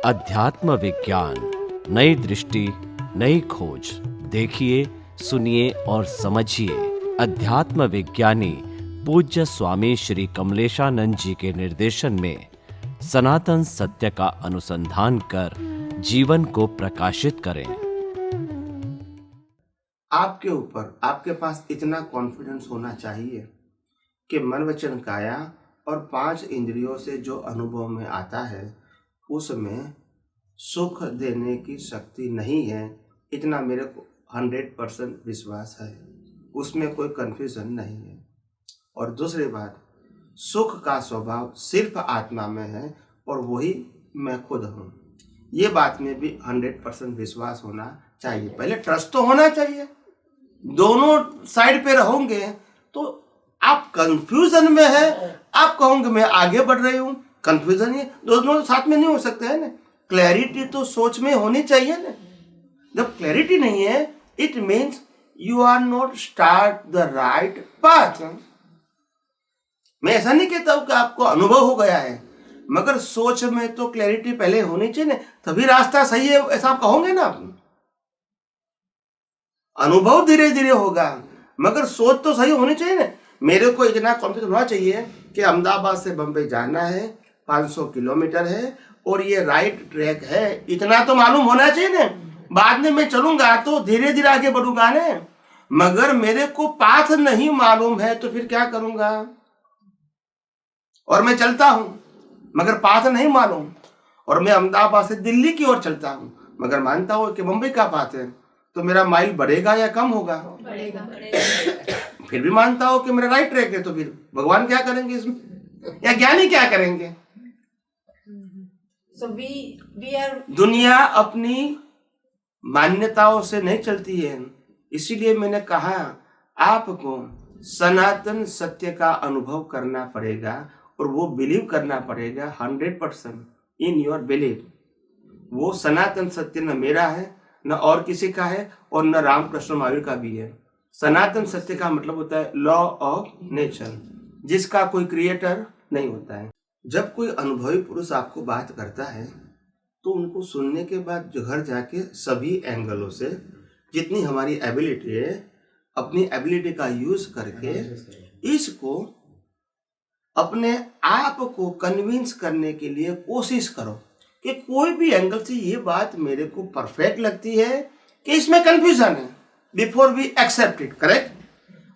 अध्यात्म विज्ञान, नई दृष्टि, नई खोज। देखिए, सुनिए और समझिए। अध्यात्म विज्ञानी पूज्य स्वामी श्री कमलेशानंद जी के निर्देशन में सनातन सत्य का अनुसंधान कर जीवन को प्रकाशित करें। आपके ऊपर, आपके पास इतना कॉन्फिडेंस होना चाहिए कि मन वचन काया और 5 इंद्रियों से जो अनुभव में आता है उसमें सुख देने की शक्ति नहीं है। इतना मेरे को 100% विश्वास है, उसमें कोई कन्फ्यूजन नहीं है। और दूसरी बात, सुख का स्वभाव सिर्फ आत्मा में है और वही मैं खुद हूँ। ये बात में भी 100% विश्वास होना चाहिए। पहले ट्रस्ट तो होना चाहिए। दोनों साइड पे रहोगे तो आप कंफ्यूजन में है, आप कहोगे मैं आगे बढ़ रही हूँ, कंफ्यूजन ही, दोनों साथ में नहीं हो सकते है ना। क्लैरिटी तो सोच में होनी चाहिए ना। जब क्लैरिटी नहीं है, it means you are not start the right path. मैं ऐसा नहीं कहता हूं कि आपको अनुभव हो गया है, मगर सोच में तो क्लैरिटी पहले होनी चाहिए ना, तभी रास्ता सही है ऐसा आप कहोगे ना। आप अनुभव धीरे धीरे होगा, मगर सोच तो सही होनी चाहिए ना। मेरे को इतना कॉन्फिडेंस होना चाहिए कि अहमदाबाद से बंबई जाना है, 500 किलोमीटर है और ये राइट ट्रैक है, इतना तो मालूम होना चाहिए ना। बाद में मैं चलूंगा तो धीरे धीरे आगे बढ़ूंगा ना, मगर मेरे को पाथ नहीं मालूम है तो फिर क्या करूंगा। और मैं चलता हूं मगर पाथ नहीं मालूम, और मैं अहमदाबाद से दिल्ली की ओर चलता हूं मगर मानता हूं कि मुंबई का पाथ है, तो मेरा माइल बढ़ेगा या कम होगा? बढ़ेगा। फिर भी मानता हूं कि मेरा राइट ट्रैक है, तो फिर भगवान क्या करेंगे इसमें, या ज्ञानी क्या करेंगे? दुनिया अपनी मान्यताओं से नहीं चलती है। इसीलिए मैंने कहा आपको सनातन सत्य का अनुभव करना पड़ेगा और वो बिलीव करना पड़ेगा 100% इन योर बिलीव। वो सनातन सत्य न मेरा है, न और किसी का है, और न रामकृष्ण महावीर का भी है। सनातन सत्य का मतलब होता है लॉ ऑफ नेचर, जिसका कोई क्रिएटर नहीं होता है। जब कोई अनुभवी पुरुष आपको बात करता है तो उनको सुनने के बाद जो घर जाके सभी एंगलों से जितनी हमारी एबिलिटी है, अपनी एबिलिटी का यूज करके इसको अपने आप को कन्विंस करने के लिए कोशिश करो कि कोई भी एंगल से ये बात मेरे को परफेक्ट लगती है कि इसमें कंफ्यूजन है, before we accept it. Correct?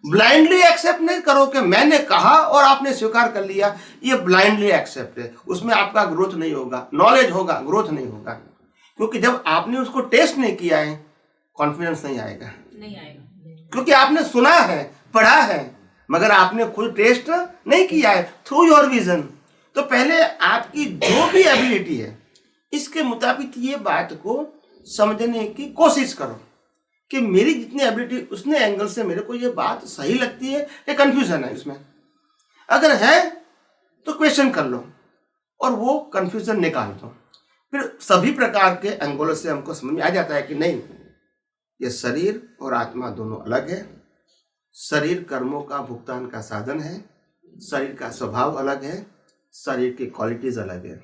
Blindly accept नहीं करो कि मैंने कहा और आपने स्वीकार कर लिया, ये ब्लाइंडली एक्सेप्ट है। उसमें आपका ग्रोथ नहीं होगा, नॉलेज होगा, ग्रोथ नहीं होगा। क्योंकि जब आपने उसको टेस्ट नहीं किया है, कॉन्फिडेंस नहीं आएगा। क्योंकि आपने सुना है, पढ़ा है, मगर आपने खुद टेस्ट नहीं किया है थ्रू योर विजन। तो पहले आपकी जो भी एबिलिटी है इसके मुताबिक ये बात को समझने की कोशिश करो कि मेरी जितनी एबिलिटी उसने एंगल से मेरे को ये बात सही लगती है या कंफ्यूजन है इसमें। अगर है तो क्वेश्चन कर लो और वो कंफ्यूजन निकाल दो। फिर सभी प्रकार के एंगलों से हमको समझ में आ जाता है कि नहीं, ये शरीर और आत्मा दोनों अलग है। शरीर कर्मों का भुगतान का साधन है, शरीर का स्वभाव अलग है, शरीर की क्वालिटीज अलग है।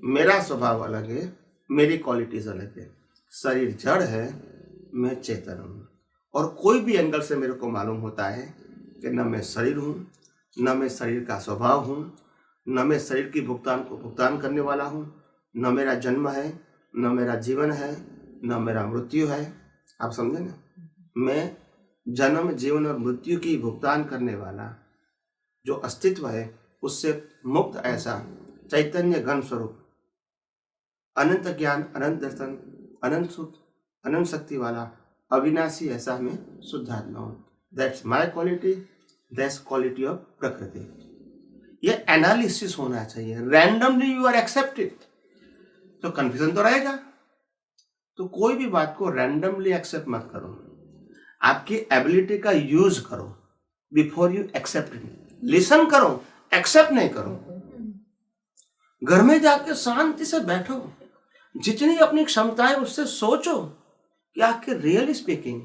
मेरा स्वभाव अलग है, मेरी क्वालिटीज अलग है। शरीर जड़ है, मैं चेतन हूँ। और कोई भी एंगल से मेरे को मालूम होता है कि न मैं शरीर हूँ, न मैं शरीर का स्वभाव हूँ, न मैं शरीर की भुगतान को भुगतान करने वाला हूँ, न मेरा जन्म है, न मेरा जीवन है, न मेरा मृत्यु है। आप समझे ना? मैं जन्म, जीवन और मृत्यु की भुगतान करने वाला जो अस्तित्व है उससे मुक्त ऐसा चैतन्य घन स्वरूप, अनंत ज्ञान, अनंत दर्शन, अनंत सुख, अनंत शक्ति वाला अविनाशी ऐसा मैं शुद्धात्मा हूँ। That's my quality, that's quality of प्रकृति। ये एनालिसिस होना चाहिए। रैंडमली यू आर एक्सेप्टेड तो कंफ्यूजन तो रहेगा। तो कोई भी बात को रैंडमली एक्सेप्ट मत करो, आपकी एबिलिटी का यूज करो before you accept it. Listen करो, एक्सेप्ट नहीं करो। घर में जाके शांति से बैठो, जितनी अपनी क्षमता है उससे सोचो कि आखिर रियली स्पीकिंग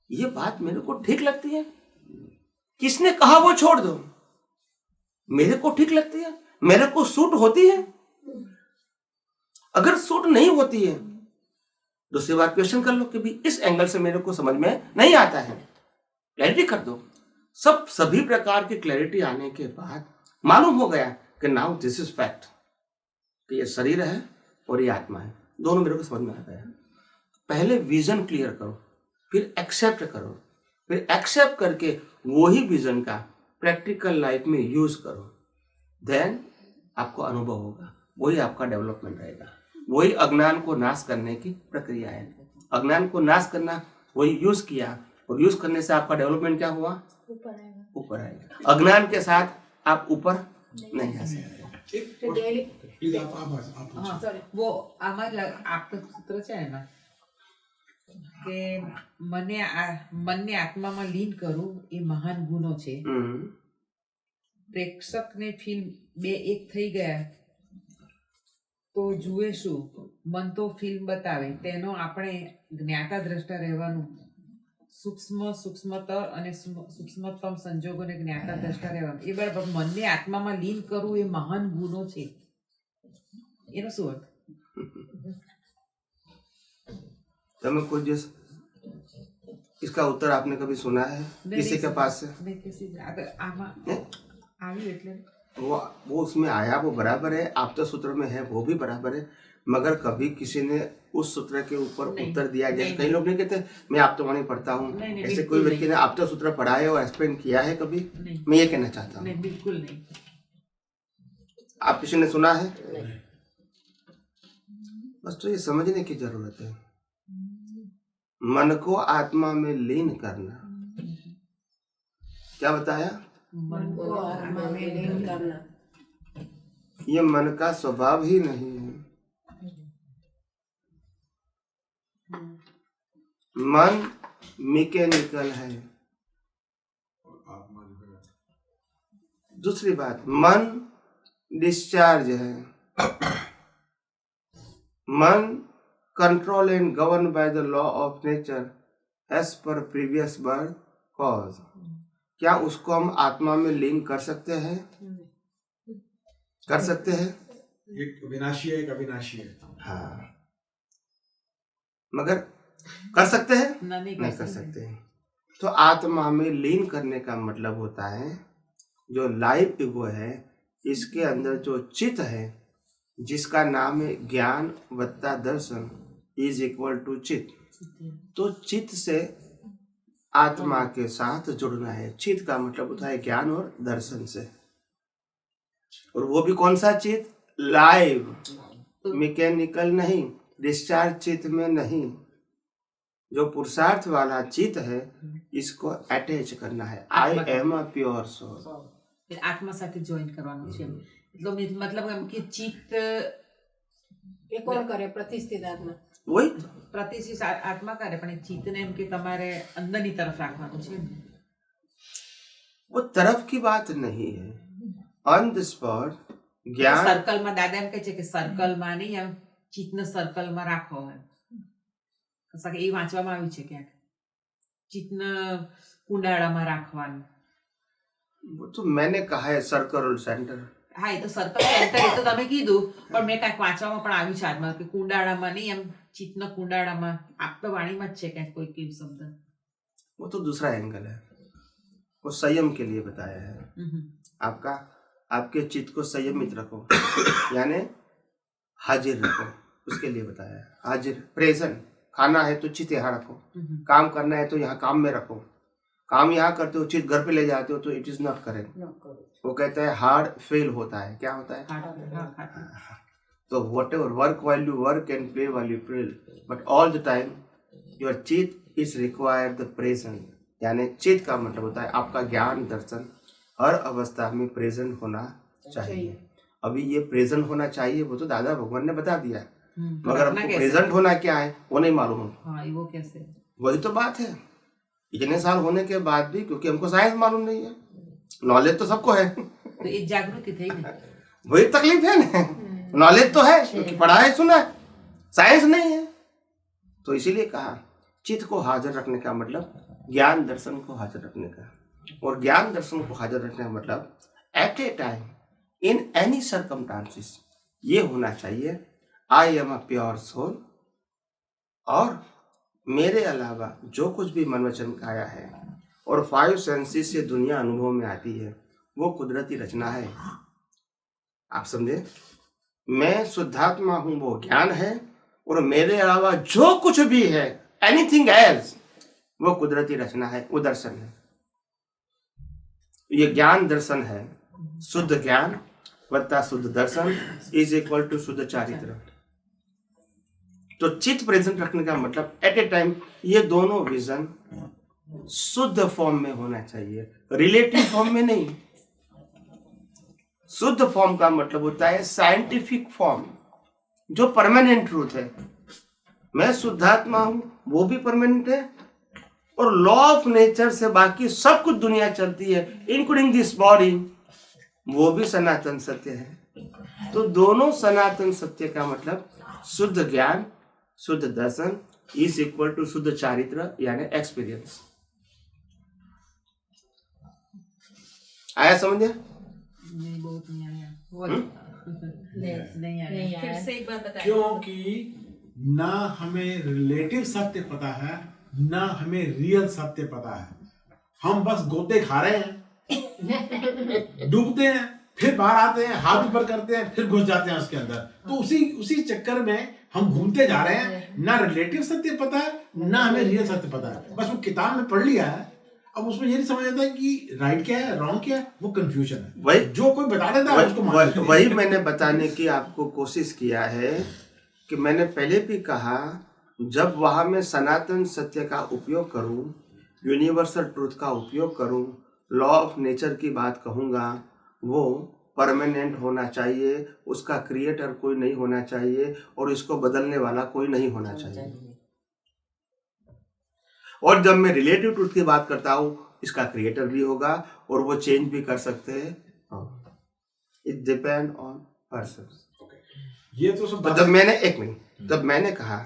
ये बात मेरे को ठीक लगती है, किसने कहा वो छोड़ दो, मेरे को ठीक लगती है, मेरे को सूट होती है। अगर सूट नहीं होती है, दूसरी बार क्वेश्चन कर लो कि भी इस एंगल से मेरे को समझ में नहीं आता है, क्लैरिटी कर दो। सभी प्रकार की क्लैरिटी आने के बाद मालूम हो गया कि नाउ दिस इज फैक्ट, कि ये शरीर है और ये आत्मा है, दोनों मेरे को समझ में आ गया। पहले विजन क्लियर करो, फिर एक्सेप्ट करो, फिर एक्सेप्ट करके वही विजन का प्रैक्टिकल लाइफ में यूज करो, देन आपको अनुभव होगा, वही आपका डेवलपमेंट रहेगा। वही अज्ञान को नाश करने की प्रक्रिया है। अज्ञान को नाश करना, वही यूज किया, और यूज करने से आपका डेवलपमेंट क्या हुआ? ऊपर आएगा। अज्ञान के साथ आप ऊपर नहीं आ सकते। वो आपलं सूत्र છે એમાં કે મનને આત્મામાં લીન કરવું એ મહાન ગુનો છે. પ્રેક્ષક ને ફિલ્મ બે એક થઈ ગયા તો જુએ શું? મન તો ફિલ્મ બતાવે, તેનો આપણે જ્ઞાતા દ્રષ્ટા રહેવાનું. સૂક્ષ્મતર અને સૂક્ષ્મતમ સંજોગોને જ્ઞાતા દ્રષ્ટા રહેવાનું. એ બરાબર. મનને આત્મામાં લીન કરવું એ મહાન ગુનો છે, એનો શું અર્થ? તમે કોઈ દિવસ इसका उत्तर आपने कभी सुना है किसी के पास से? नहीं, किसी आमा आवी એટલે वो उसमें आया, वो बराबर है, आपता सूत्र में है, वो भी बराबर है, मगर कभी किसी ने उस सूत्र के ऊपर उत्तर दिया? जैसे कई लोग नहीं कहते मैं आपतवाणी पढ़ता हूँ, ऐसे कोई व्यक्ति ने आपता सूत्र पढ़ा है और एक्सप्लेन किया है कभी? मैं ये कहना चाहता हूँ, नहीं, बिल्कुल नहीं। आप किसी ने सुना है? बस तो ये समझने की जरूरत है। मन को आत्मा में लीन करना, क्या बताया? मन को आत्मा में लीन करना। ये मन का स्वभाव ही नहीं है। मन मैकेनिकल है। दूसरी बात, मन डिस्चार्ज है। मन control and governed by the law of nature as per previous birth cause. क्या उसको हम आत्मा में लीन कर सकते हैं? कर सकते हैं? एक विनाशी है, एक अविनाशी है। हाँ, मगर कर सकते हैं? नहीं कर सकते हैं। तो आत्मा में लीन करने का मतलब होता है जो लाइव ईगो है, इसके अंदर जो चित्त है, जिसका नाम है ज्ञान वत्ता दर्शन इज इक्वल टू चित्त। तो चित्त से आत्मा के साथ जुड़ना है। चित्त का मतलब होता है ज्ञान और दर्शन से, और वो भी कौन सा चित्त? लाइव, मैकेनिकल नहीं, डिस्चार्ज चित्त में नहीं। जो पुरुषार्थ वाला चित्त है, इसको अटैच करना है। I am a pure soul. फिर आत्मा साथे जॉइन करવાનું છે। मतलब कि चित्त એ કોણ કરે? પ્રતિષ્ઠિત આત્મા। वही प्रतिष्ठित आत्मा करे, પણ चित्तને એમ કે તમારે અંદરની તરફ રાખવાનું છે। वो तरफ की बात नहीं है। ऑन द स्पॉट ज्ञान सर्कलમાં દાદા એમ કહે છે કે સર્કલમાં નહીં, એમ ચિત્તને સર્કલમાં રાખો એમ। કસાકે એ વાંચવામાં આવ્યું છે ક્યાંક, ચિત્તને કુંડાળામાં રાખવાનું। वो तो मैंने कहा है सर्कल और सेंटर। હા, એ તો સર્કલ સેન્ટર એ તો તમે કીધું, પણ મેં કાંઈક વાંચવામાં પણ આવ્યું છે આજમાં કે કુંડાળામાં નહીં, એમ ચિત્તના કુંડાળામાં। આપ તો વાણીમાં જ છે ક્યાંક કોઈ કેવું શબ્દ। वो तो दूसरा एंगल है, वो संयम के लिए बताया है। आपका आपके चित्त को संयमित रखो, यानी हाजिर रखो, उसके लिए बताया है। हाजिर, प्रेजेंट। खाना है तो चित्त यहाँ रखो, काम करना है तो यहाँ काम में रखो। काम यहाँ करते हो, चित्त घर पे ले जाते हो, तो इट इज नॉट करेक्ट। वो कहता है हार्ड फेल होता है। क्या होता है? तो what ever work while you work and play while you play, but all the time your चित्त इज रिक्वायर्ड द प्रेजेंट। यानी चित्त का मतलब होता है आपका ज्ञान दर्शन हर अवस्था में प्रेजेंट होना चाहिए। अभी ये प्रेजेंट होना चाहिए, वो तो दादा भगवान ने बता दिया, मगर हमको प्रेजेंट होना क्या है वो नहीं मालूम। वो कैसे? वही तो बात है, इतने साल होने के बाद भी, क्योंकि हमको साइंस मालूम नहीं है। नॉलेज तो सबको है, तो एक जागृति थी ना, वही तकलीफ है ना। नॉलेज तो है क्योंकि पढ़ा है, सुना है, साइंस नहीं है। तो इसीलिए कहा चित्त को हाजिर रखने का मतलब ज्ञान दर्शन को हाजिर रखने का, और ज्ञान दर्शन को हाजिर रखने का मतलब at a time in any circumstances ये होना चाहिए I am a pure soul, और मेरे अलावा जो कुछ भी मन वचन काया है और 5 सेंसेस से दुनिया अनुभव में आती है वो कुदरती रचना है। आप समझे? मैं शुद्धात्मा हूं, वो ज्ञान है, और मेरे अलावा जो कुछ भी है, एनीथिंग एल्स, वो कुदरती रचना है, वो दर्शन है। ये ज्ञान दर्शन है। शुद्ध ज्ञान वत्ता शुद्ध दर्शन इज इक्वल टू शुद्ध चारित्र। तो चित्त प्रेजेंट रखने का मतलब एट ए टाइम ये दोनों विजन शुद्ध फॉर्म में होना चाहिए, रिलेटिव फॉर्म में नहीं। शुद्ध फॉर्म का मतलब होता है साइंटिफिक फॉर्म, जो परमानेंट ट्रूथ है। मैं शुद्धात्मा हूं, वो भी परमानेंट है, और लॉ ऑफ नेचर से बाकी सब कुछ दुनिया चलती है, इंक्लूडिंग दिस बॉडी, वो भी सनातन सत्य है। तो दोनों सनातन सत्य का मतलब शुद्ध ज्ञान, शुद्ध दर्शन इज इक्वल टू शुद्ध चारित्र यानी एक्सपीरियंस। आया समझ? नहीं, बहुत नहीं आया वो। नहीं आया। फिर से एक बार बताइए। क्योंकि ना हमें रिलेटिव सत्य पता है, ना हमें रियल सत्य पता है। हम बस गोते खा रहे हैं, डूबते हैं, फिर बाहर आते हैं, हाथ ऊपर करते हैं, फिर घुस जाते हैं उसके अंदर। तो उसी चक्कर में हम घूमते जा रहे हैं। ना रिलेटिव सत्य पता है, ना हमें रियल सत्य पता है। बस वो किताब में पढ़ लिया है, अब उसमें ये नहीं समझ आता है कि राइट क्या है, रॉन्ग क्या है, वो कंफ्यूजन है। वही जो कोई बता देता है उसको मान लेते हैं। वही मैंने बताने की आपको कोशिश किया है कि मैंने पहले भी कहा, जब वहां मैं सनातन सत्य का उपयोग करूं, यूनिवर्सल ट्रूथ का उपयोग करूं, लॉ ऑफ नेचर की बात कहूंगा, वो परमानेंट होना चाहिए, उसका क्रिएटर कोई नहीं होना चाहिए, और इसको बदलने वाला कोई नहीं होना चाहिए। और जब मैं रिलेटिव ट्रूथ की बात करता हूं, इसका क्रिएटर भी होगा और वो चेंज भी कर सकते हैं। It depend on person. ये तो सब जब मैंने एक मिनट जब मैंने कहा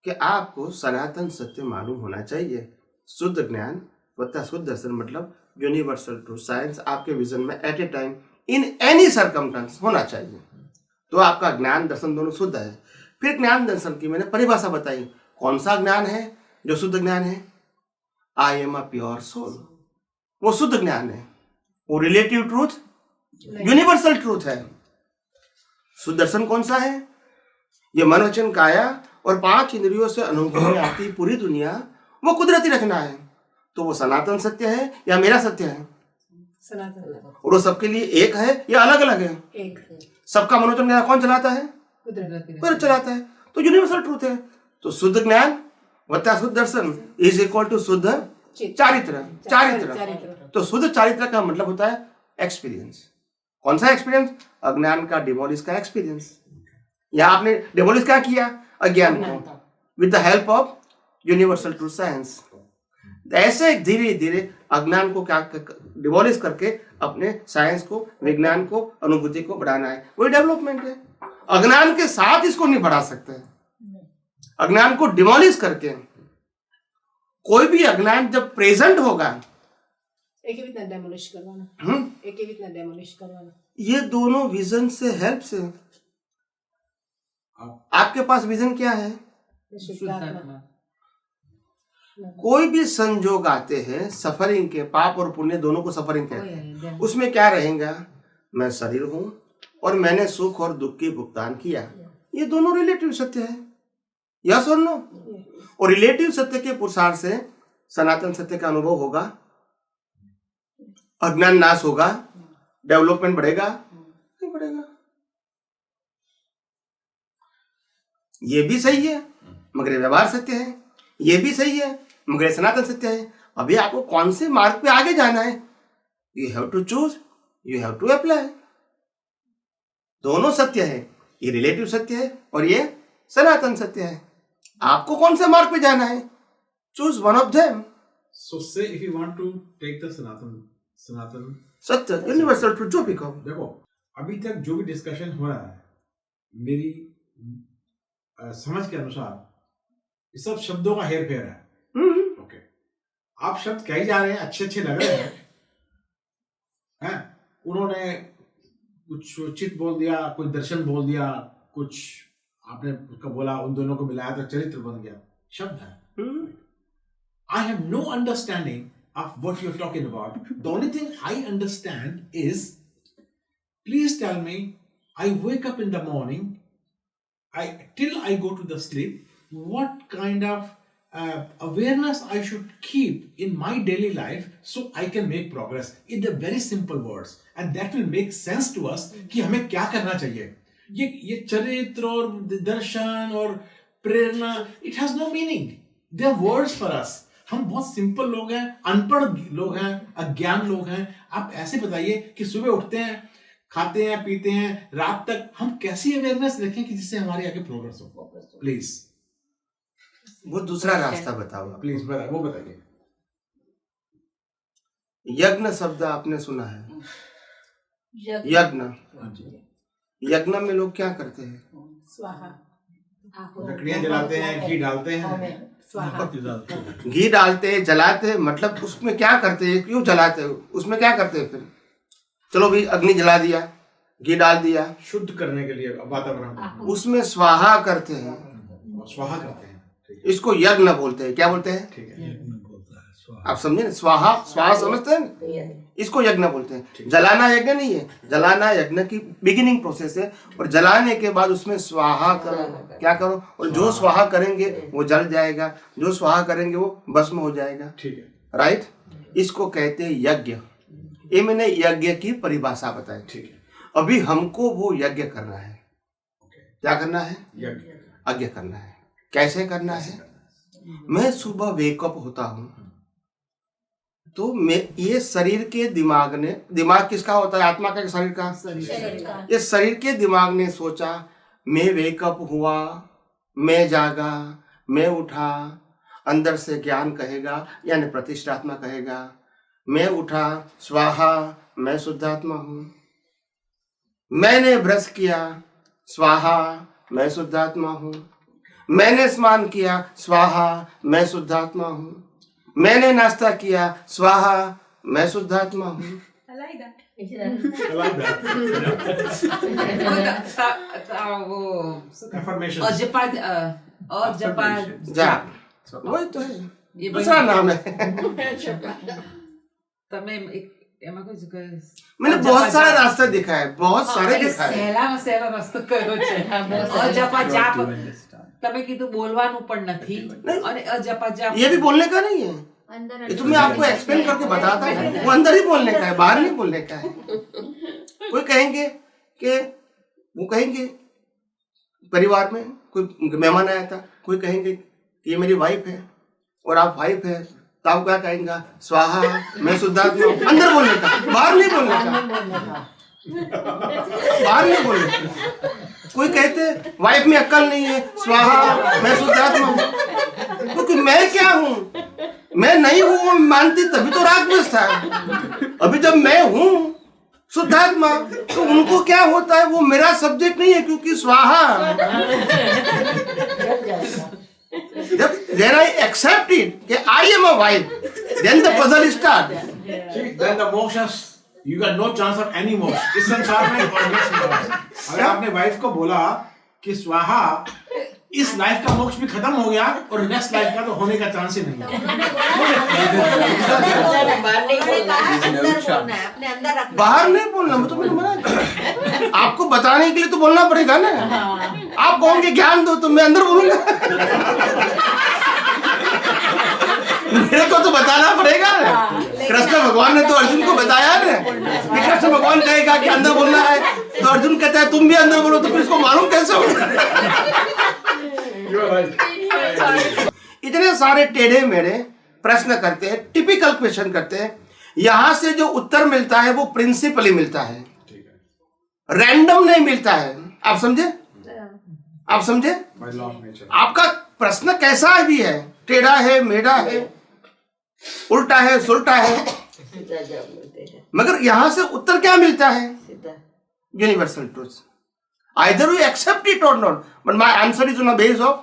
कि आपको सनातन सत्य मालूम होना चाहिए, शुद्ध ज्ञान वत्ता शुद्ध दर्शन मतलब यूनिवर्सल ट्रूथ, साइंस आपके विजन में at a time in any circumstance होना चाहिए। तो आपका ज्ञान दर्शन दोनों शुद्ध है। फिर ज्ञान दर्शन की मैंने परिभाषा बताई, कौन सा ज्ञान है जो शुद्ध ज्ञान है? I am a pure soul, वो शुद्ध ज्ञान है। वो रिलेटिव ट्रूथ यूनिवर्सल ट्रूथ है। शुद्ध दर्शन कौन सा है? ये मन वचन काया और 5 इंद्रियों से अनुभव में आती पूरी दुनिया, वो कुदरती रचना है। तो वो सनातन सत्य है या मेरा सत्य है? सनातन। और वो सबके लिए एक है या अलग अलग है? एक है। सबका मनोरंजन ज्ञान कौन चलाता है? कुदरती। कुदरत चलाता है। तो यूनिवर्सल ट्रूथ है। तो शुद्ध ज्ञान वत्ता शुद्ध दर्शन इज इक्वल टू शुद्ध चारित्र। चारित्र। तो शुद्ध चारित्र का मतलब होता है एक्सपीरियंस। कौन सा एक्सपीरियंस? अज्ञान का डिमोलिश का एक्सपीरियंस। या आपने डिमोलिश क्या किया? अज्ञान को, with the help of universal truth science. ऐसे धीरे धीरे अज्ञान को क्या डिमोलिश करके अपने साइंस को, विज्ञान को, अनुभूति को बढ़ाना है। वही डेवलपमेंट है। अज्ञान के साथ इसको नहीं बढ़ा सकते। अज्ञान को डिमोलिश करके कोई भी अज्ञान जब प्रेजेंट होगा, एक ही इतना डेमोलिश करवाना, एक ही इतना डेमोलिश करवाना। ये दोनों विजन से हेल्प से। आपके पास विजन क्या है? शुद्धात्मा। कोई भी संजोग आते हैं सफरिंग के, पाप और पुण्य दोनों को सफरिंग कहते हैं। उसमें क्या रहेगा? मैं शरीर हूं और मैंने सुख और दुख की भुगतान किया। ये दोनों रिलेटिव सत्य है, यस और नो? और रिलेटिव सत्य के पुरुषार्थ से सनातन सत्य का अनुभव होगा, अज्ञान नाश होगा, डेवलपमेंट बढ़ेगा, नहीं बढ़ेगा। ये भी सही है मगर व्यवहार सत्य है, ये भी सही है मगर सनातन सत्य है। अभी आपको कौन से मार्ग पे आगे जाना है? You have to choose, you have to apply. दोनों सत्य है, ये रिलेटिव सत्य है और ये सनातन सत्य है। आपको कौन से मार्ग पे जाना है? Choose one of them. So say if you want to take the सनातन सत्य, यूनिवर्सल ट्रूथ, जो भी कहो। देखो अभी तक जो भी डिस्कशन हो रहा है, मेरी समझ के अनुसार ये सब शब्दों का हेर फेर है। ओके, आप शब्द कहे जा रहे हैं, अच्छे अच्छे लग रहे हैं। उन्होंने कुछ चित बोल दिया, कुछ दर्शन बोल दिया, कुछ आपने उसका बोला, उन दोनों को मिलाया तो चरित्र बन गया, शब्द है। I have no understanding of what you're talking about. The only thing I understand is, please tell me, I wake up in the morning, till I go to the sleep, what kind of awareness I should keep in my daily life so I can make progress in the very simple words, and that will make sense to us कि हमें क्या करना चाहिए। ये चरित्र और दर्शन और प्रेरणा, it has no meaning. They are words for us. हम बहुत सिंपल लोग हैं, अनपढ़ लोग हैं, अज्ञान लोग हैं। आप ऐसे बताइए कि सुबह उठते हैं, खाते हैं, पीते हैं, रात तक हम कैसी अवेयरनेस रखें कि जिससे हमारी आगे प्रोग्रेस हो। प्लीज वो दूसरा रास्ता बताओ। प्लीज वो बताइए। यज्ञ शब्द आपने सुना है? यज्ञ, यज्ञ में लोग क्या करते हैं? स्वाहा, लकड़ियां जलाते हैं, घी डालते हैं, घी डालते हैं, जलाते हैं। मतलब उसमें क्या करते हैं? क्यों जलाते हैं? उसमें क्या करते हैं? फिर चलो भी अग्नि जला दिया, घी डाल दिया, शुद्ध करने के लिए वातावरण, उसमें स्वाहा करते हैं। स्वाहा करते हैं, इसको यज्ञ बोलते हैं। क्या बोलते हैं? ठीक है, आप समझे ना? स्वाहा, स्वाहा समझते हैं? इसको यज्ञ बोलते हैं। जलाना यज्ञ नहीं है, जलाना यज्ञ की बिगिनिंग प्रोसेस है। और जलाने के बाद उसमें स्वाहा करो। क्या करो? और जो स्वाहा करेंगे वो जल जाएगा, जो स्वाहा करेंगे वो भस्म हो जाएगा। ठीक है, राइट? इसको कहते हैं यज्ञ। ये मैंने यज्ञ की परिभाषा बताई। ठीक है। अभी हमको वो यज्ञ करना है। क्या करना है? यज्ञ करना है। कैसे करना है? मैं सुबह वेकअप होता हूं तो मैं ये शरीर के दिमाग ने, दिमाग किसका होता है? आत्मा का, शरीर का? ये शरीर के दिमाग ने सोचा, मैं वेकअप हुआ, मैं जागा, मैं उठा, अंदर से ज्ञान कहेगा यानी प्रतिष्ठात्मा कहेगा, मैं उठा, स्वाहा, मैं शुद्धात्मा हूं। मैंने ब्रश किया, स्वाहा, मैं शुद्धात्मा हूं। मैंने स्नान किया, स्वाहा, मैं शुद्धात्मा हूं। मैंने नाश्ता किया, स्वाहा, मैं शुद्धात्मा हूँ। वही तो है, दूसरा नाम है। मैंने बहुत सारे रास्ते दिखा है, बहुत सारे दिखा है। સહેલામાં રસ્તો કયો છે? અજપા જાપ તમે કીધું બોલવાનું પણ નથી અને અજપા જાપ ये भी बोलने का नहीं है, ये तो मैं आपको एक्सप्लेन करके बताता हूँ। वो अंदर ही बोलने का है, बाहर नहीं बोलने का है। कोई कहेंगे कि वो कहेंगे परिवार में कोई मेहमान आया था, कोई कहेंगे कि ये मेरी वाइफ है और आप वाइफ है, तो आप क्या कहेंगे? स्वाहा, मैं शुद्धात्मा हूं। अंदर बोलने का, बाहर नहीं बोलने का, बाहर नहीं बोलने का। कोई कहते वाइफ में अक्ल नहीं है, स्वाहा, मैं शुद्धात्मा हूं। क्योंकि मैं क्या हूं? मैं नहीं हूं मानती तभी तो राग द्वेष था। अभी जब मैं हूं शुद्धात्मा तो उनको क्या होता है? वो मेरा सब्जेक्ट नहीं है, क्योंकि स्वाहा जब then I accept it कि I am a wife, then the puzzle starts. Then the moksha, you got no chance of any moksha. इस संसार में और नेक्स्ट में। अगर आपने वाइफ को बोला कि स्वाहा, इस लाइफ का मोक्ष भी खत्म हो गया और नेक्स्ट लाइफ का तो होने का चांस ही नहीं है। बाहर नहीं बोलना, मैं तो मैंने मना किया। आपको बताने के लिए तो बोलना पड़ेगा ना। आप कहोगे ज्ञान दो तो मैं अंदर बोलूंगा। मेरे को तो बताना पड़ेगा ना। कृष्ण भगवान ने तो अर्जुन को बताया ना। कृष्ण भगवान कहेगा कि अंदर बोलना है तो अर्जुन कहता है तुम भी अंदर बोलो, तो फिर इसको मालूम कैसे होगा? इतने सारे टेढ़े मेढ़े प्रश्न करते हैं, टिपिकल क्वेश्चन करते हैं। यहां से जो उत्तर मिलता है वो प्रिंसिपली मिलता है, रैंडम नहीं मिलता है। आप समझे? आप समझे? आपका प्रश्न कैसा भी है, टेढ़ा है, मेढ़ा है, उल्टा है, सुलटा है, मगर यहां से उत्तर क्या मिलता है? Universal truth. Either we accept it or not, but my answer is on the basis of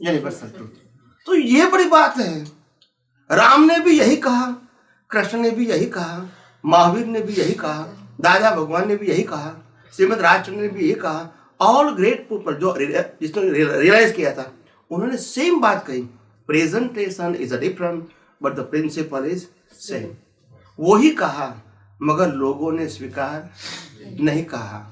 universal truth. तो ये बड़ी बात है। राम ने भी यही कहा, कृष्ण ने भी यही कहा, महावीर ने भी यही कहा, दादा भगवान ने भी यही कहा, श्रीमद राजचंद्र ने भी यही कहा, ऑल ग्रेट पीपल जो जिसने रियलाइज किया था, उन्होंने सेम बात कही, presentation is a different but the principle is same. वही कहा, मगर लोगों ने स्वीकार नहीं कहा।